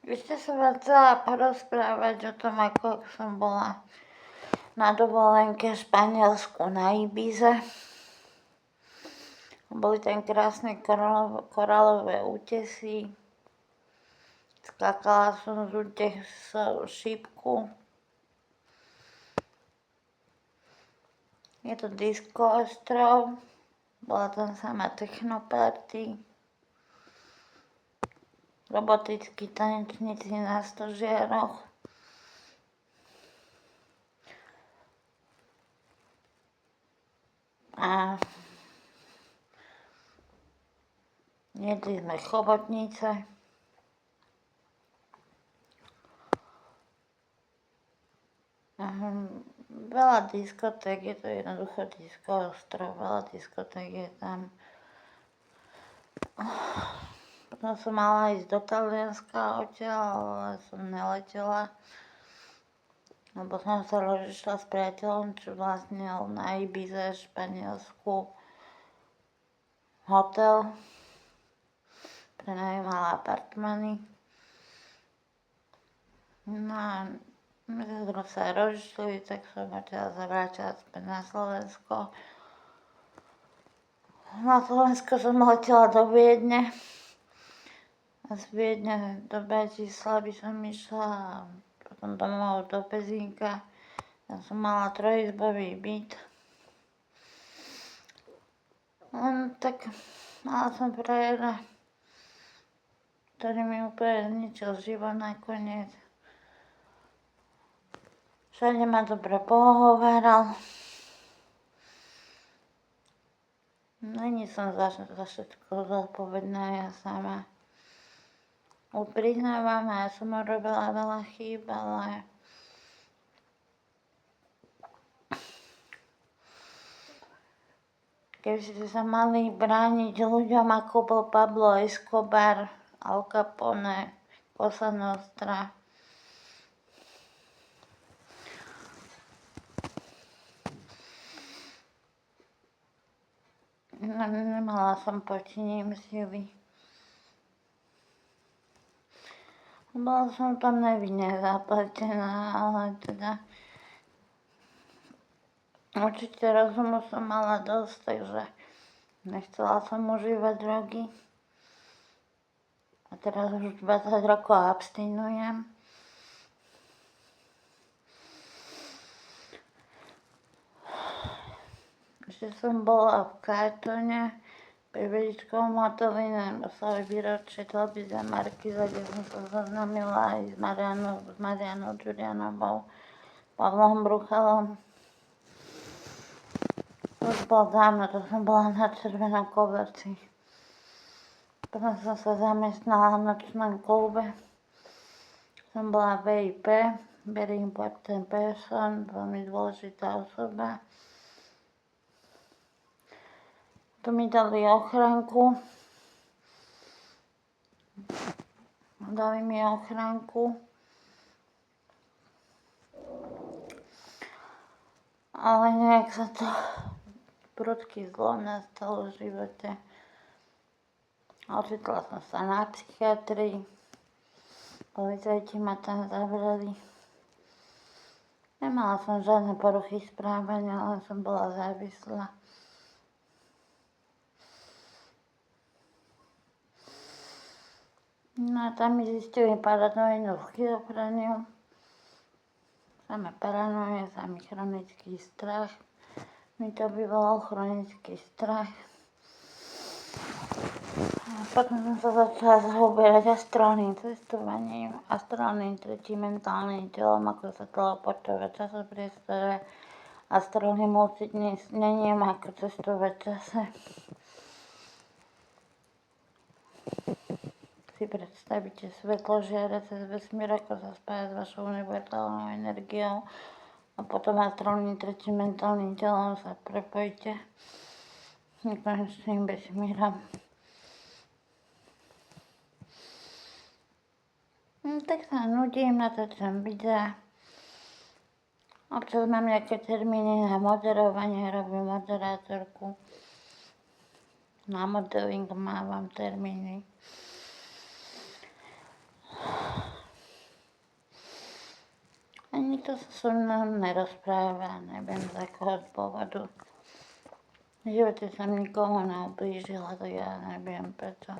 Ešte som vám chcela porozprávať o tom, ako som bola na dovolenke v Španielsku na Ibize. Boli tam krásne korálové útesy. Skákala som z šípku. Je to disco ostrov. Bola tam sama technoparty. Robotickí tanečníci na stožiaroch. A jedli sme chobotnice. Veľa diskoték, je to jednoducho disco ostrov, veľa diskoték je tam. Potom som mala ísť do Talianska odtiaľ, ale som neletela, lebo som sa rozišla s priateľom, čo vlastnil na Ibize, Španielsku, hotel, prenajímal apartmany. No a my sme sa rozišli, tak som odtiaľ zavrátila späť na Slovensko. Na Slovensko som letela do Viedne. A z Viedne do Bratislavy som išla a potom domov do Pezínka. Tam som mala trojizbový byt. Tak mala som frajera, ktorý mi úplne zničil život nakoniec. Všade ma dobre pohováral. Není som za všetko zodpovedná ja sama. Priznávam, ja som robila veľa chýb, ale keby ste sa mali brániť ľuďom, ako bol Pablo Escobar, Al Capone, Cosa Nostra. Nemala som proti ním sily. Bola som tam nevinne zapletená, ale teda určite rozumu som mala dosť, takže nechcela som užívať drogy. A teraz už 20 rokov abstinujem. Ešte som bola v Kartone pri Vedičkovom hoteli na oslave výročie televízie Markíza, kde som sa zoznámila aj s Marianou Ďurianovou, Pavlom Bruchalom. To už bolo dávno, to som bola na Červenom koberci. Potom som sa zamestnala v nočnom klube. Som bola VIP, Very Important Person, veľmi dôležitá osoba. Tu mi dali ochránku. Dali mi ochránku. Ale nejak sa to prudký zlom nastalo v živote. Ocitla som sa na psychiatrii. Policajti ma tam zavreli. Nemala som žiadne poruchy správania, len som bola závislá. No a tam mi zistili paranoidnú schizofreniu. Samé paranoje, samý chronický strach. Mi to vyvolal chronický strach. A potom som sa začala zaoberať astrálnym cestovaním, astrálnym tretím mentálnym telom, ako sa teleportovať v časopriestore, astrálnym ocitnením, ako cestovať v čase. Si predstavíte svetlo žiare cez vesmír, ako sa spája s vašou univerzálnou energiou a potom astrálnym tretím mentálnym telom sa prepojíte s nekonečným vesmírom. Tak sa nudím, natáčam videa. Občas mám nejaké termíny na moderovanie, robím moderátorku. Na modeling mávam termíny. Ani to sa so mnou nerozpráva, neviem z akého dôvodu. V živote som nikomu neublížila, tak ja neviem prečo.